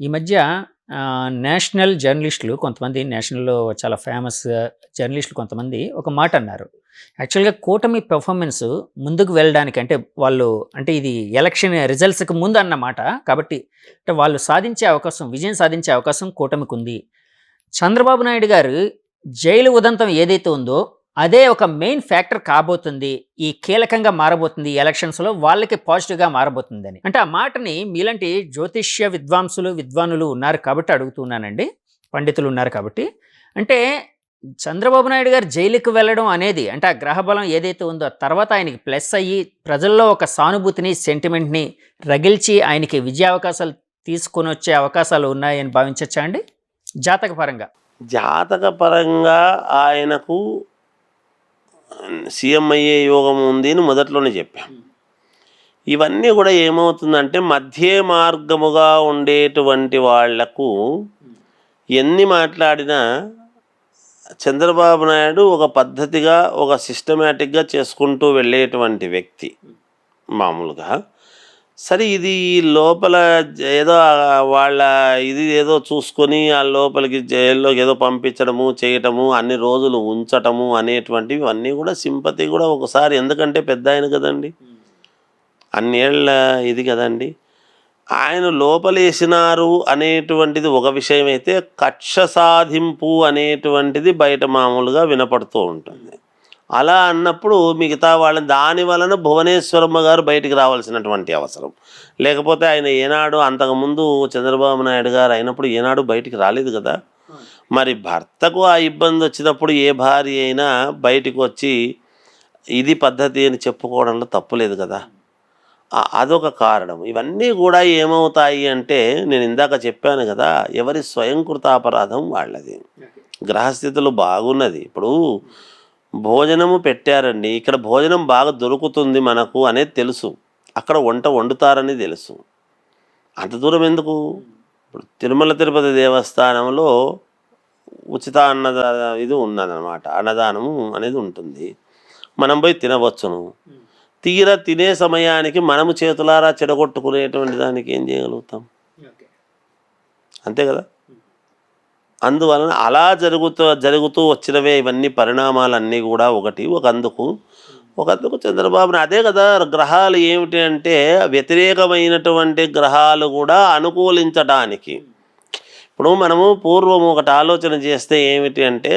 ఈ మధ్య నేషనల్ జర్నలిస్టులు కొంతమంది, నేషనల్‌లో చాలా ఫేమస్ జర్నలిస్టులు కొంతమంది ఒక మాట అన్నారు. యాక్చువల్‌గా కూటమి పెర్ఫార్మన్స్ ముందుకు వెళ్ళడానికి అంటే వాళ్ళు అంటే ఇది ఎలక్షన్ రిజల్ట్స్‌కి ముందు అన్న మాట. కాబట్టి అంటే వాళ్ళు సాధించే అవకాశం, విజయం సాధించే అవకాశం కూటమికుంది. చంద్రబాబు నాయుడు గారు జైలు ఉదంతం ఏదైతే ఉందో అదే ఒక మెయిన్ ఫ్యాక్టర్ కాబోతుంది. ఈ కీలకంగా మారబోతుంది ఈ ఎలక్షన్స్‌లో వాళ్ళకి పాజిటివ్‌గా మారబోతుందని. అంటే ఆ మాటని మీలాంటి జ్యోతిష్య విద్వాంసులు, విద్వానులు ఉన్నారు కాబట్టి అడుగుతున్నానండి. పండితులు ఉన్నారు కాబట్టి. అంటే చంద్రబాబు నాయుడు గారు జైలుకి వెళ్ళడం అనేది అంటే ఆ గ్రహబలం ఏదైతే ఉందో తర్వాత ఆయనకి ప్లస్ అయ్యి ప్రజల్లో ఒక సానుభూతిని, సెంటిమెంట్‌ని రగిల్చి ఆయనకి విజయావకాశాలు తీసుకొనొచ్చే అవకాశాలు ఉన్నాయని భావించొచ్చా అండి? జాతక పరంగా. జాతక పరంగా ఆయనకు సీఎం అయ్యే యోగం ఉంది అని మొదట్లోనే చెప్పాం. ఇవన్నీ కూడా ఏమవుతుందంటే మధ్య మార్గముగా ఉండేటువంటి వాళ్లకు ఎన్ని మాట్లాడినా చంద్రబాబు నాయుడు ఒక పద్ధతిగా ఒక సిస్టమేటిక్గా చేసుకుంటూ వెళ్ళేటువంటి వ్యక్తి మామూలుగా. సరే ఇది లోపల ఏదో వాళ్ళ ఇది ఏదో చూసుకొని ఆ లోపలికి జైల్లోకి ఏదో పంపించడము, చేయటము, అన్ని రోజులు ఉంచటము అనేటువంటివి అన్నీ కూడా సింపతి కూడా ఒకసారి, ఎందుకంటే పెద్ద ఆయన కదండి, అన్నేళ్ల ఇది కదండి. ఆయన లోపలేసినారు అనేటువంటిది ఒక విషయం అయితే, కక్ష సాధింపు అనేటువంటిది బయట మామూలుగా వినపడుతూ ఉంటుంది. అలా అన్నప్పుడు మిగతా వాళ్ళని దాని వలన భువనేశ్వరమ్మ గారు బయటికి రావాల్సినటువంటి అవసరం. లేకపోతే ఆయన ఏనాడు అంతకుముందు చంద్రబాబు నాయుడు గారు అయినప్పుడు ఏనాడు బయటికి రాలేదు కదా. మరి భర్తకు ఆ ఇబ్బంది వచ్చినప్పుడు ఏ భార్య అయినా బయటికి వచ్చి ఇది పద్ధతి అని చెప్పుకోవడంలో తప్పులేదు కదా. అదొక కారణం. ఇవన్నీ కూడా ఏమవుతాయి అంటే నేను ఇందాక చెప్పాను కదా, ఎవరి స్వయంకృతాపరాధం వాళ్ళది. గ్రహస్థితులు బాగున్నది. ఇప్పుడు భోజనము పెట్టారండి, ఇక్కడ భోజనం బాగా దొరుకుతుంది మనకు అనేది తెలుసు, అక్కడ వంట వండుతారని తెలుసు. అంత దూరం ఎందుకు? ఇప్పుడు తిరుమల తిరుపతి దేవస్థానంలో ఉచిత ఇది ఉన్నదన్నమాట, అన్నదానము అనేది ఉంటుంది, మనం పోయి తినవచ్చును. తీరా తినే సమయానికి మనము చేతులారా చెడగొట్టుకునేటువంటి దానికి ఏం చేయగలుగుతాం? అంతే కదా. అందువలన అలా జరుగుతూ వచ్చినవే ఇవన్నీ పరిణామాలన్నీ కూడా. ఒకందుకు చంద్రబాబుని అదే కదా. గ్రహాలు ఏమిటి అంటే వ్యతిరేకమైనటువంటి గ్రహాలు కూడా అనుకూలించడానికి. ఇప్పుడు మనము పూర్వం ఒకటి ఆలోచన చేస్తే ఏమిటి అంటే,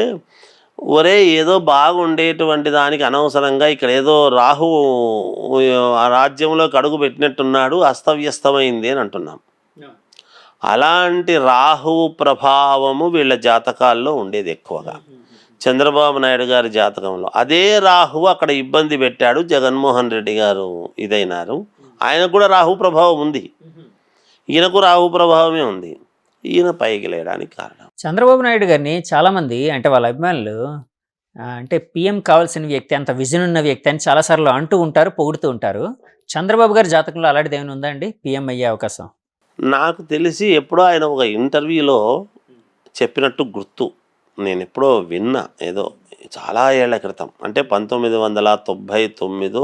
ఒరే ఏదో బాగుండేటువంటి దానికి అనవసరంగా ఇక్కడ ఏదో రాహువు ఆ రాజ్యంలోకి అడుగు పెట్టినట్టున్నాడు, అస్తవ్యస్తమైంది అని అంటున్నాం. అలాంటి రాహువు ప్రభావము వీళ్ళ జాతకాల్లో ఉండేది ఎక్కువగా. చంద్రబాబు నాయుడు గారి జాతకంలో అదే రాహువు అక్కడ ఇబ్బంది పెట్టాడు. జగన్మోహన్ రెడ్డి గారు ఇదైనారు, ఆయనకు కూడా రాహు ప్రభావం ఉంది, ఈయనకు రాహు ప్రభావమే ఉంది. ఈయన పైకి లేయడానికి కారణం చంద్రబాబు నాయుడు గారిని చాలామంది అంటే వాళ్ళ అభిమానులు అంటే పీఎం కావాల్సిన వ్యక్తి, అంత విజన్ ఉన్న వ్యక్తి అని చాలాసార్లు అంటూ ఉంటారు, పొగుడుతూ ఉంటారు. చంద్రబాబు గారి జాతకంలో అలాంటిది ఏమైనా ఉందా అండి, పీఎం అయ్యే అవకాశం? నాకు తెలిసి ఎప్పుడో ఆయన ఒక ఇంటర్వ్యూలో చెప్పినట్టు గుర్తు, నేను ఎప్పుడో విన్నా, ఏదో చాలా ఏళ్ల క్రితం, అంటే 1999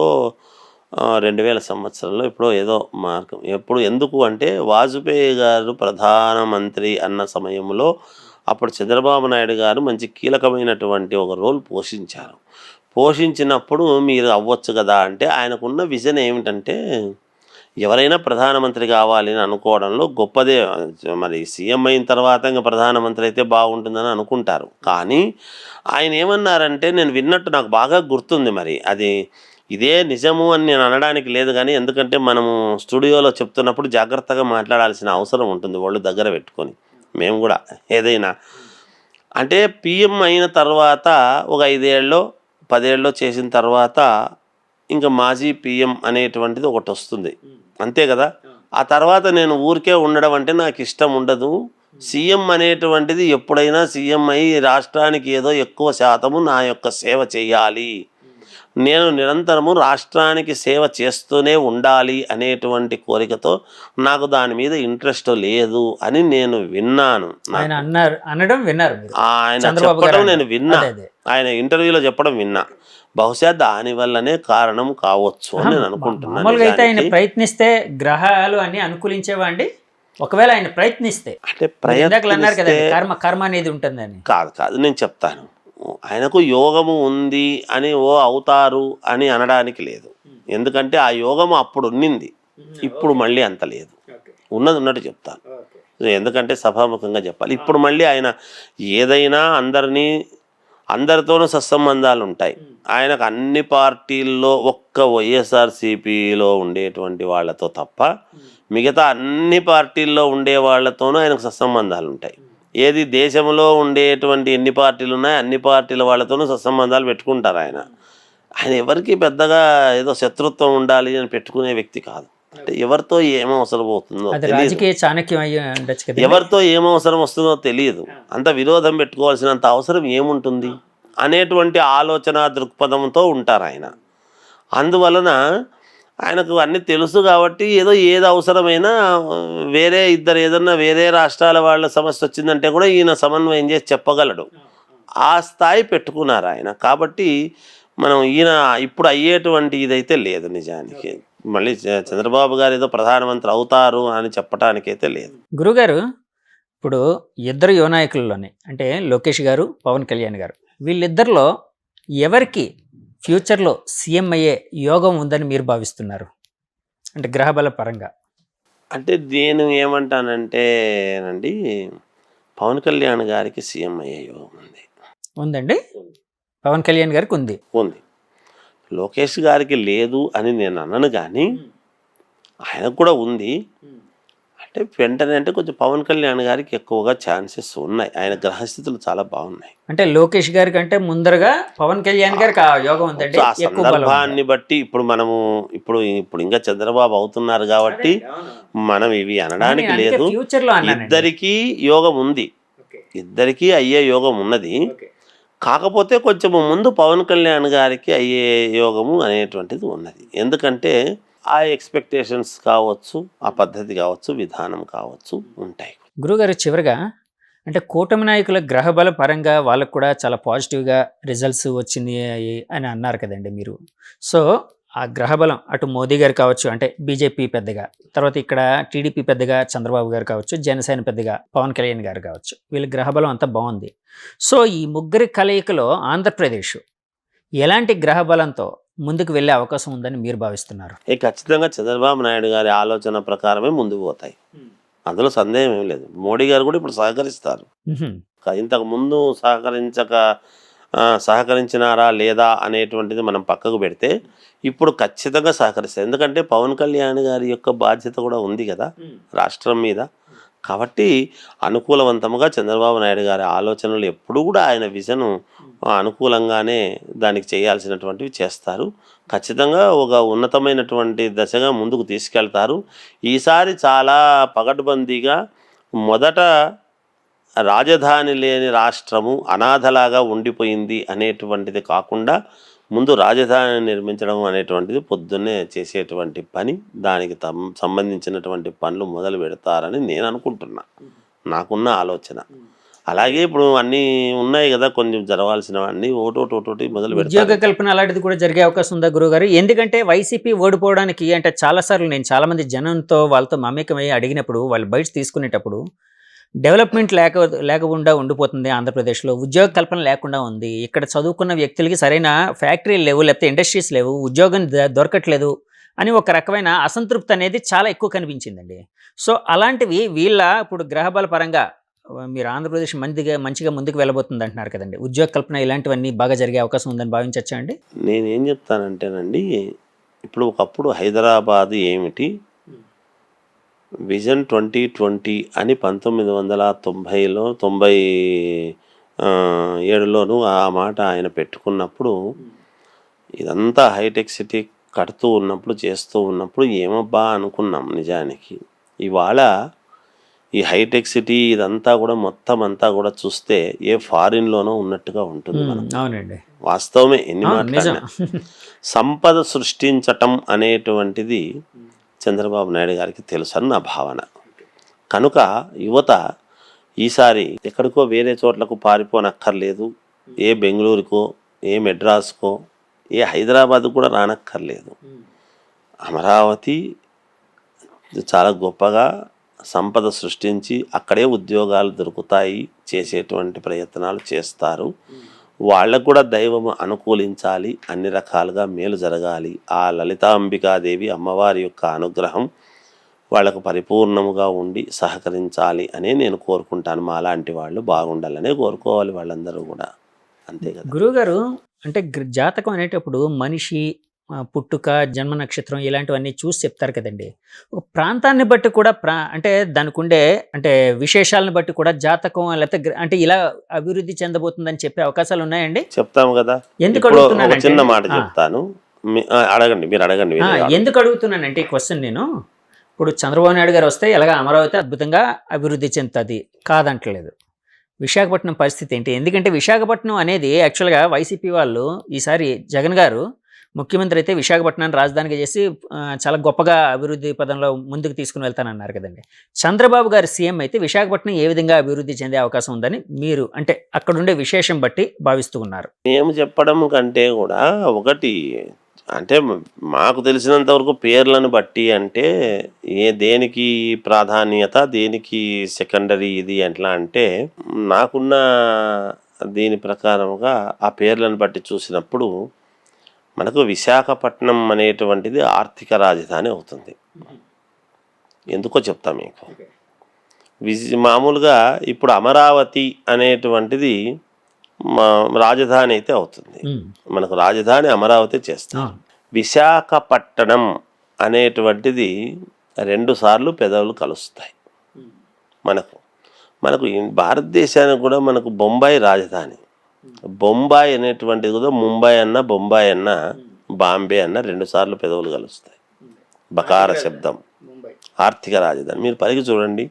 2000 సంవత్సరంలో ఎప్పుడో ఏదో మార్గం. ఎందుకు అంటే వాజ్పేయి గారు ప్రధానమంత్రి అన్న సమయంలో అప్పుడు చంద్రబాబు నాయుడు గారు మంచి కీలకమైనటువంటి ఒక రోల్ పోషించినప్పుడు మీరు అవ్వచ్చు కదా అంటే, ఆయనకున్న విజన్ ఏమిటంటే ఎవరైనా ప్రధానమంత్రి కావాలని అనుకోవడంలో గొప్పదే. మరి సీఎం అయిన తర్వాత ఇంకా ప్రధానమంత్రి అయితే బాగుంటుందని అనుకుంటారు. కానీ ఆయన ఏమన్నారంటే, నేను విన్నట్టు నాకు బాగా గుర్తుంది, మరి అది ఇదే నిజము అని నేను అనడానికి లేదు కానీ, ఎందుకంటే మనము స్టూడియోలో చెప్తున్నప్పుడు జాగ్రత్తగా మాట్లాడాల్సిన అవసరం ఉంటుంది, వాళ్ళు దగ్గర పెట్టుకొని. మేము కూడా ఏదైనా అంటే పిఎం అయిన తర్వాత ఒక 5 ఏళ్ళో 10 ఏళ్ళో చేసిన తర్వాత ఇంకా మాజీ పిఎం అనేటువంటిది ఒకటి వస్తుంది, అంతే కదా. ఆ తర్వాత నేను ఊరికే ఉండడం అంటే నాకు ఇష్టం ఉండదు. సీఎం అనేటువంటిది ఎప్పుడైనా సీఎం అయ్యి రాష్ట్రానికి ఏదో ఎక్కువ శాతము నా యొక్క సేవ చేయాలి, నేను నిరంతరము రాష్ట్రానికి సేవ చేస్తూనే ఉండాలి అనేటువంటి కోరికతో నాకు దాని మీద ఇంట్రెస్ట్ లేదు అని నేను విన్నాను. ఆయన చెప్పడం నేను విన్నా, ఆయన ఇంటర్వ్యూలో చెప్పడం విన్నా. బహుశా దాని వల్లనే కారణం కావచ్చు అని నేను అనుకుంటున్నాను. ప్రయత్నిస్తే గ్రహాలు అన్ని అనుకూలించేవా అండి? ఒకవేళ ఆయన ప్రయత్నిస్తే, అంటే మీరు ఇందాకలు అన్నారు ప్రయత్నిస్తే కదండి కర్మ కర్మ అనేది ఉంటుందని. కాదు నేను చెప్తాను. ఆయనకు యోగము ఉంది అని అవుతారు అని అనడానికి లేదు. ఎందుకంటే ఆ యోగము అప్పుడు ఉన్నింది, ఇప్పుడు మళ్ళీ అంత లేదు. ఉన్నది ఉన్నట్టు చెప్తాను. ఎందుకంటే సభాముఖంగా చెప్పాలి. ఇప్పుడు మళ్ళీ ఆయన ఏదైనా అందరితోనూ సత్సంబంధాలు ఉంటాయి. ఆయనకు అన్ని పార్టీల్లో ఒక్క వైఎస్ఆర్సీపీలో ఉండేటువంటి వాళ్ళతో తప్ప మిగతా అన్ని పార్టీల్లో ఉండే వాళ్ళతోనూ ఆయనకు సత్సంబంధాలు ఉంటాయి. ఏది దేశంలో ఉండేటువంటి ఎన్ని పార్టీలు ఉన్నాయో అన్ని పార్టీల వాళ్ళతోనూ సత్సంబంధాలు పెట్టుకుంటారు ఆయన ఎవరికి పెద్దగా ఏదో శత్రుత్వం ఉండాలి అని పెట్టుకునే వ్యక్తి కాదు. అంటే ఎవరితో ఏం అవసరం అవుతుందో అది తెలియదు, రాజకీయ చాణక్యం అయ్యి ఉండొచ్చు కదా. ఎవరితో ఏం అవసరం వస్తుందో తెలియదు. అంత విరోధం పెట్టుకోవాల్సినంత అవసరం ఏముంటుంది అనేటువంటి ఆలోచన దృక్పథంతో ఉంటారు ఆయన. అందువలన ఆయనకు అన్నీ తెలుసు కాబట్టి ఏది అవసరమైనా ఏదన్నా వేరే రాష్ట్రాల వాళ్ళ సమస్య వచ్చిందంటే కూడా ఈయన సమన్వయం చేసి చెప్పగలడు. ఆ స్థాయి పెట్టుకున్నారు ఆయన. కాబట్టి మనం ఈయన ఇప్పుడు అయ్యేటువంటి ఇదైతే లేదు నిజానికి. మళ్ళీ చంద్రబాబు గారు ఏదో ప్రధానమంత్రి అవుతారు అని చెప్పడానికైతే లేదు. గురుగారు, ఇప్పుడు ఇద్దరు యువ నాయకుల్లోనే అంటే లోకేష్ గారు, పవన్ కళ్యాణ్ గారు, వీళ్ళిద్దరిలో ఎవరికి ఫ్యూచర్లో సీఎం అయ్యే యోగం ఉందని మీరు భావిస్తున్నారు? అంటే గ్రహబల పరంగా. అంటే నేను ఏమంటానంటే అండి, పవన్ కళ్యాణ్ గారికి సీఎం అయ్యే యోగం ఉందండి. పవన్ కళ్యాణ్ గారికి ఉంది. లోకేష్ గారికి లేదు అని నేను అన్నాను, కానీ ఆయనకు కూడా ఉంది. అంటే వెంటనే అంటే కొంచెం పవన్ కళ్యాణ్ గారికి ఎక్కువగా ఛాన్సెస్ ఉన్నాయి. ఆయన గ్రహస్థితులు చాలా బాగున్నాయి. అంటే లోకేష్ గారి కంటే ముందరగా పవన్ కళ్యాణ్ గారికి ఆ యోగం ఉందండి. ఆ సందర్భాన్ని బట్టి ఇప్పుడు ఇంకా చంద్రబాబు అవుతున్నారు కాబట్టి మనం ఇవి అనడానికి లేదు. ఇద్దరికీ యోగం ఉంది, ఇద్దరికీ అయ్యే యోగం ఉన్నది. కాకపోతే కొంచెం ముందు పవన్ కళ్యాణ్ గారికి అయ్యే యోగము అనేటువంటిది ఉన్నది. ఎందుకంటే ఆ ఎక్స్పెక్టేషన్స్ కావచ్చు, ఆ పద్ధతి కావచ్చు, విధానం కావచ్చు ఉంటాయి. గురుగారు, చివరిగా అంటే కూటమి నాయకుల గ్రహబల పరంగా వాళ్ళకు కూడా చాలా పాజిటివ్గా రిజల్ట్స్ వచ్చింది అని అన్నారు కదండి మీరు. సో ఆ గ్రహబలం అటు మోదీ గారు కావచ్చు, అంటే బీజేపీ పెద్దగా, తర్వాత ఇక్కడ టీడీపీ పెద్దగా చంద్రబాబు గారు కావచ్చు, జనసేన పెద్దగా పవన్ కళ్యాణ్ గారు కావచ్చు, వీళ్ళ గ్రహబలం అంతా బాగుంది. సో ఈ ముగ్గురి కలయికలో ఆంధ్రప్రదేశ్ ఎలాంటి గ్రహబలంతో ముందుకు వెళ్ళే అవకాశం ఉందని మీరు భావిస్తున్నారు? ఖచ్చితంగా చంద్రబాబు నాయుడు గారి ఆలోచన ప్రకారమే ముందుకు పోతాయి, అందులో సందేహం ఏం లేదు. మోడీ గారు కూడా ఇప్పుడు సహకరిస్తారు. ఇంతకు ముందు సహకరించినారా లేదా అనేటువంటిది మనం పక్కకు పెడితే ఇప్పుడు ఖచ్చితంగా సహకరిస్తారు. ఎందుకంటే పవన్ కళ్యాణ్ గారి యొక్క బాధ్యత కూడా ఉంది కదా రాష్ట్రం మీద. కాబట్టి అనుకూలవంతంగా చంద్రబాబు నాయుడు గారి ఆలోచనలు ఎప్పుడు కూడా ఆయన విజన్ అనుకూలంగానే దానికి చేయాల్సినటువంటివి చేస్తారు. ఖచ్చితంగా ఒక ఉన్నతమైనటువంటి దశగా ముందుకు తీసుకెళ్తారు. ఈసారి చాలా పకడ్బందీగా మొదట రాజధాని లేని రాష్ట్రము అనాథలాగా ఉండిపోయింది అనేటువంటిది కాకుండా ముందు రాజధాని నిర్మించడం అనేటువంటిది పొద్దున్నే చేసేటువంటి పని, దానికి సంబంధించినటువంటి పనులు మొదలు పెడతారని నేను అనుకుంటున్నా, నాకున్న ఆలోచన. అలాగే ఇప్పుడు అన్నీ ఉన్నాయి కదా, కొంచెం జరగాల్సినవన్నీ ఒకటోటి మొదలు పెడతారు. ఉద్యోగ కల్పన అలాంటిది కూడా జరిగే అవకాశం ఉందా గురుగారు? ఎందుకంటే వైసీపీ ఓడిపోవడానికి అంటే చాలాసార్లు నేను చాలామంది జనంతో వాళ్ళతో మమేకమై అడిగినప్పుడు వాళ్ళు బయట తీసుకునేటప్పుడు డెవలప్మెంట్ లేకుండా ఉండిపోతుంది ఆంధ్రప్రదేశ్లో, ఉద్యోగ కల్పన లేకుండా ఉంది, ఇక్కడ చదువుకున్న వ్యక్తులకి సరైన ఫ్యాక్టరీలు లేవు, లేకపోతే ఇండస్ట్రీస్ లేవు, ఉద్యోగం దొరకట్లేదు అని ఒక రకమైన అసంతృప్తి అనేది చాలా ఎక్కువ కనిపించిందండి. సో అలాంటివి వీళ్ళ ఇప్పుడు గ్రహబల పరంగా మీరు ఆంధ్రప్రదేశ్ మంచిగా ముందుకు వెళ్ళబోతుంది అంటున్నారు కదండి, ఉద్యోగ కల్పన ఇలాంటివన్నీ బాగా జరిగే అవకాశం ఉందని భావించచ్చా అండి? నేనేం చెప్తానంటేనండి, ఇప్పుడు ఒకప్పుడు హైదరాబాద్ ఏమిటి, విజన్ 2020 అని 1997లోను ఆ మాట ఆయన పెట్టుకున్నప్పుడు ఇదంతా హైటెక్ సిటీ కడుతూ ఉన్నప్పుడు చేస్తూ ఉన్నప్పుడు ఏమబ్బా అనుకున్నాం. నిజానికి ఇవాళ ఈ హైటెక్ సిటీ ఇదంతా కూడా మొత్తం అంతా కూడా చూస్తే ఏ ఫారిన్లోనో ఉన్నట్టుగా ఉంటుంది. అవునండి, వాస్తవమే. ఎన్ని మాట్లాడినా సంపద సృష్టించటం అనేటువంటిది చంద్రబాబు నాయుడు గారికి తెలుసు అని నా భావన. కనుక యువత ఈసారి ఎక్కడికో వేరే చోట్లకు పారిపోనక్కర్లేదు, ఏ బెంగళూరుకో, ఏ మెడ్రాస్కో, ఏ హైదరాబాద్ కూడా రానక్కర్లేదు. అమరావతి చాలా గొప్పగా సంపద సృష్టించి అక్కడే ఉద్యోగాలు దొరుకుతాయి చేసేటువంటి ప్రయత్నాలు చేస్తారు. వాళ్ళకు కూడా దైవం అనుకూలించాలి, అన్ని రకాలుగా మేలు జరగాలి. ఆ లలితాంబికాదేవి అమ్మవారి యొక్క అనుగ్రహం వాళ్ళకు పరిపూర్ణముగా ఉండి సహకరించాలి అనే నేను కోరుకుంటాను. మా లాంటి వాళ్ళు బాగుండాలనే కోరుకోవాలి వాళ్ళందరూ కూడా. అంతే కదా. గురువుగారు అంటే జాతకం అనేటప్పుడు మనిషి పుట్టుక, జన్మ నక్షత్రం ఇలాంటివన్నీ చూసి చెప్తారు కదండి. ఒక ప్రాంతాన్ని బట్టి కూడా అంటే దానికి ఉండే అంటే విశేషాలను బట్టి కూడా జాతకం లేకపోతే అంటే ఇలా అభివృద్ధి చెందబోతుందని చెప్పే అవకాశాలు ఉన్నాయండి? చెప్తాము కదా. ఎందుకు ఇప్పుడు ఒక అడుగుతున్నానంటే చిన్న మాట చెప్తాను. అడగండి, మీరు అడగండి. ఎందుకు అడుగుతున్నానంటే ఈ క్వశ్చన్ నేను ఇప్పుడు చంద్రబాబు నాయుడు గారు వస్తే ఎలాగ అమరావతి అద్భుతంగా అభివృద్ధి చెందుతుంది కాదంటలేదు. విశాఖపట్నం పరిస్థితి ఏంటి? ఎందుకంటే విశాఖపట్నం అనేది యాక్చువల్గా వైసీపీ వాళ్ళు ఈసారి జగన్ గారు ముఖ్యమంత్రి అయితే విశాఖపట్నాన్ని రాజధానిగా చేసి చాలా గొప్పగా అభివృద్ధి పదంలో ముందుకు తీసుకుని వెళ్తానన్నారు కదండి. చంద్రబాబు గారు సీఎం అయితే విశాఖపట్నం ఏ విధంగా అభివృద్ధి చెందే అవకాశం ఉందని మీరు అంటే అక్కడుండే విశేషం బట్టి భావిస్తూ ఉన్నారు? మేము చెప్పడం కంటే కూడా ఒకటి అంటే మాకు తెలిసినంత వరకు పేర్లను బట్టి అంటే దేనికి ప్రాధాన్యత, దేనికి సెకండరీ ఇది ఎట్లా అంటే నాకున్న దీని ప్రకారంగా ఆ పేర్లను బట్టి చూసినప్పుడు మనకు విశాఖపట్నం అనేటువంటిది ఆర్థిక రాజధాని అవుతుంది. ఎందుకో చెప్తా మీకు. మామూలుగా ఇప్పుడు అమరావతి అనేటువంటిది రాజధాని అయితే అవుతుంది. మనకు రాజధాని అమరావతి చేస్తాం. విశాఖపట్నం అనేటువంటిది 2 సార్లు పెదవులు కలుస్తాయి. మనకు భారతదేశానికి కూడా మనకు బొంబాయి రాజధాని. బొంబాయి అనేటువంటిది కూడా ముంబై అన్న, బొంబాయి అన్న, బాంబే అన్న 2 సార్లు పెదవులు కలుస్తాయి. బకార శబ్దం ఆర్థిక రాజధాని. మీరు పైకి చూడండి,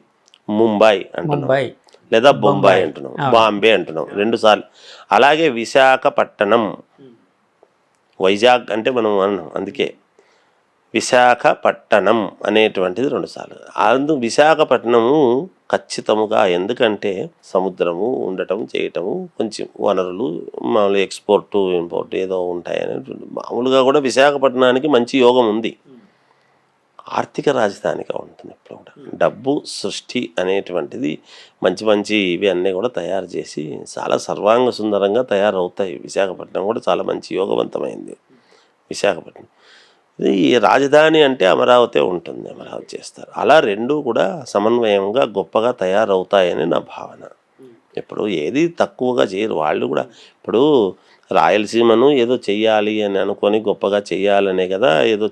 ముంబై అంటున్నాం లేదా బొంబాయి అంటున్నాం, బాంబే అంటున్నాం 2 సార్లు. అలాగే విశాఖపట్నం, వైజాగ్ అంటే మనం అన్నాం, అందుకే విశాఖపట్నం అనేటువంటిది 2 సార్లు. విశాఖపట్నము ఖచ్చితముగా, ఎందుకంటే సముద్రము ఉండటం చేయటము, కొంచెం వనరులు మామూలు ఎక్స్పోర్టు ఇంపోర్ట్ ఏదో ఉంటాయని మామూలుగా కూడా విశాఖపట్నానికి మంచి యోగం ఉంది. ఆర్థిక రాజధానిగా ఉంటుంది. ఇప్పుడు కూడా డబ్బు సృష్టి అనేటువంటిది మంచి ఇవి అన్నీ కూడా తయారు చేసి చాలా సర్వాంగ సుందరంగా తయారవుతాయి. విశాఖపట్నం కూడా చాలా మంచి యోగవంతమైంది విశాఖపట్నం. ఈ రాజధాని అంటే అమరావతి ఉంటుంది, అమరావతి చేస్తారు. అలా 2 కూడా సమన్వయంగా గొప్పగా తయారవుతాయని నా భావన. ఇప్పుడు ఏది తక్కువగా చేయరు వాళ్ళు కూడా. ఇప్పుడు రాయలసీమను ఏదో చెయ్యాలి అని అనుకొని గొప్పగా చెయ్యాలనే కదా ఏదో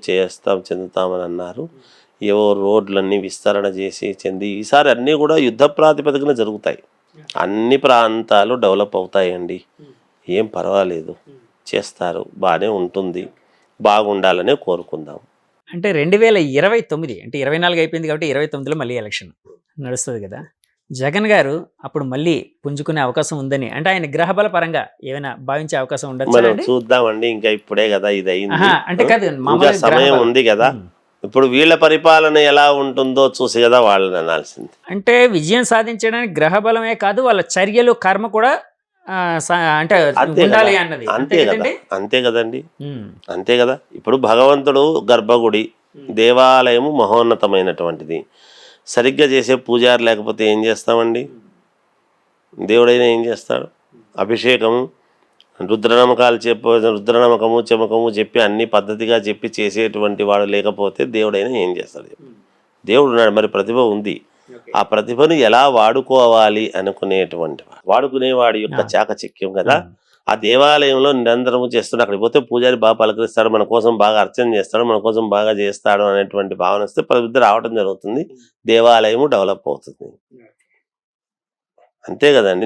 చెందుతామని అన్నారు. ఏవో రోడ్లన్నీ విస్తరణ చేసి ఈసారి అన్నీ కూడా యుద్ధ ప్రాతిపదికన జరుగుతాయి. అన్ని ప్రాంతాలు డెవలప్ అవుతాయండి, ఏం పర్వాలేదు, చేస్తారు, బాగానే ఉంటుంది, బాగుండాలనే కోరుకుందాం. అంటే 2029 అంటే 24 అయిపోయింది కాబట్టి 29లో మళ్ళీ ఎలక్షన్ నడుస్తుంది కదా. జగన్ గారు అప్పుడు మళ్ళీ పుంజుకునే అవకాశం ఉందని అంటే ఆయన గ్రహబల పరంగా ఏమైనా భావించే అవకాశం ఉండొచ్చు? మనం చూద్దామండి, ఇంకా ఇప్పుడే కదా ఇది అయింది, అంటే కాదు, ఇంకా సమయం ఉంది కదా. ఇప్పుడు వీళ్ళ పరిపాలన ఎలా ఉంటుందో చూసి కదా వాళ్ళని అనాల్సింది. అంటే విజయం సాధించడానికి గ్రహబలమే కాదు, వాళ్ళ చర్యలు, కర్మ కూడా అంటే ఉండాలి అన్నది. అంతే కదండి, అంతే కదా. ఇప్పుడు భగవంతుడు గర్భగుడి, దేవాలయము మహోన్నతమైనటువంటిది. సరిగ్గా చేసే పూజారి లేకపోతే ఏం చేస్తామండి? దేవుడైనా ఏం చేస్తాడు? అభిషేకము, రుద్రనమకము చెమకము చెప్పి అన్ని పద్ధతిగా చెప్పి చేసేటువంటి వాడు లేకపోతే దేవుడైనా ఏం చేస్తాడు? దేవుడు ఉన్నాడు, మరి ప్రతిభ ఉంది. ఆ ప్రతిభను ఎలా వాడుకోవాలి అనుకునేటువంటి వాడుకునేవాడి యొక్క చాకచక్యం కదా. ఆ దేవాలయంలో నిరంతరము చేస్తున్నాడు. అక్కడికి పోతే పూజారి బాగా పలకరిస్తాడు, మన కోసం బాగా అర్చన చేస్తాడు, మన కోసం బాగా చేస్తాడు అనేటువంటి భావన వస్తే ప్రబుద్ధి రావడం జరుగుతుంది, దేవాలయము డెవలప్ అవుతుంది. అంతే కదండి.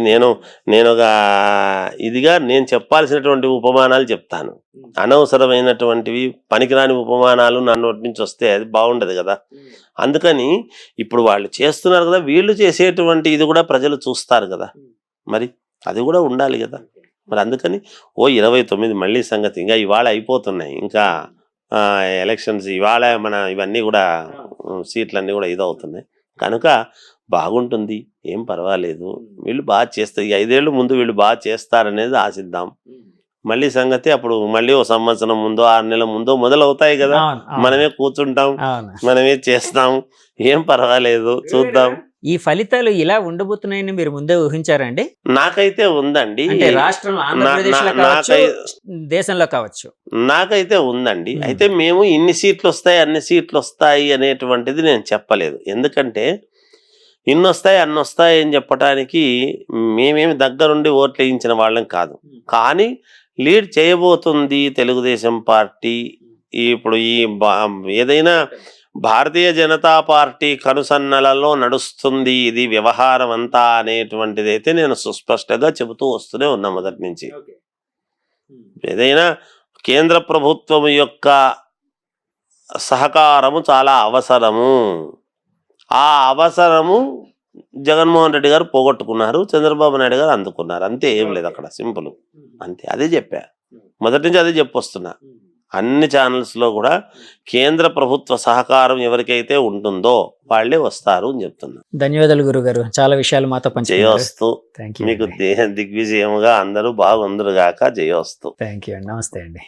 నేను ఒక ఇదిగా నేను చెప్పాల్సినటువంటి ఉపమానాలు చెప్తాను. అనవసరమైనటువంటివి పనికిరాని ఉపమానాలు నా నోటి నుంచి వస్తే అది బాగుండదు కదా. అందుకని ఇప్పుడు వాళ్ళు చేస్తున్నారు కదా, వీళ్ళు చేసేటువంటి ఇది కూడా ప్రజలు చూస్తారు కదా, మరి అది కూడా ఉండాలి కదా. మరి అందుకని 29 మళ్ళీ సంగతి, ఇంకా ఇవాళ అయిపోతున్నాయి, ఇంకా ఎలక్షన్స్ ఇవాళ మన ఇవన్నీ కూడా సీట్లన్నీ కూడా ఇదవుతున్నాయి కనుక బాగుంటుంది, ఏం పర్వాలేదు. వీళ్ళు బాగా చేస్తారు, ఈ 5 ఏళ్ళు ముందు వీళ్ళు బాగా చేస్తారనేది ఆశిద్దాం. మళ్ళీ సంగతి అప్పుడు మళ్ళీ ఓ సంవత్సరం ముందో 6 నెలల ముందో మొదలవుతాయి కదా. అవును, అవును, మనమే కూర్చుంటాం, అవును. మనమే చేస్తాం, ఏం పర్వాలేదు చూద్దాం. ఈ ఫలితాలు ఇలా ఉండబోతున్నాయని మీరు ముందే ఊహించారండి? నాకైతే ఉందండి. అంటే రాష్ట్రంలో ఆంధ్రప్రదేశ్లో కావచ్చు, దేశంలో కావచ్చు. నాకైతే ఉందండి. అయితే మేము ఇన్ని సీట్లు వస్తాయి అన్ని సీట్లు వస్తాయి అనేటువంటిది నేను చెప్పలేదు. ఎందుకంటే ఇన్ని వస్తాయి అన్ని వస్తాయి అని చెప్పడానికి మేమేమి దగ్గరుండి ఓట్లు వేయించిన వాళ్ళం కాదు. కానీ లీడ్ చేయబోతుంది తెలుగుదేశం పార్టీ. ఇప్పుడు ఏదైనా భారతీయ జనతా పార్టీ కనుసన్నలలో నడుస్తుంది ఇది వ్యవహారం అంతా అనేటువంటిది అయితే నేను సుస్పష్టంగా చెబుతూ వస్తూనే ఉన్నా మొదటి నుంచి. ఏదైనా కేంద్ర ప్రభుత్వం యొక్క సహకారము చాలా అవసరము. ఆ అవసరము జగన్మోహన్ రెడ్డి గారు పోగొట్టుకున్నారు, చంద్రబాబు నాయుడు గారు అందుకున్నారు. అంతే, ఏం లేదు అక్కడ, సింపుల్ అంతే. అదే చెప్పా మొదటి నుంచి, అదే చెప్పొస్తున్నా. అన్ని ఛానల్స్లో కూడా కేంద్ర ప్రభుత్వ సహకారం ఎవరికైతే ఉంటుందో వాళ్ళే వస్తారు అని చెప్తున్నా. ధన్యవాదాలు గురుగారు, చాలా విషయాలు మాతో పంచుకున్నారు. జయోస్తు. Thank you. మీకు దిగ్విజయముగా అందరూ బాగుందరు గాక. జయోస్తు. థ్యాంక్ యూ అండి. నమస్తే అండి.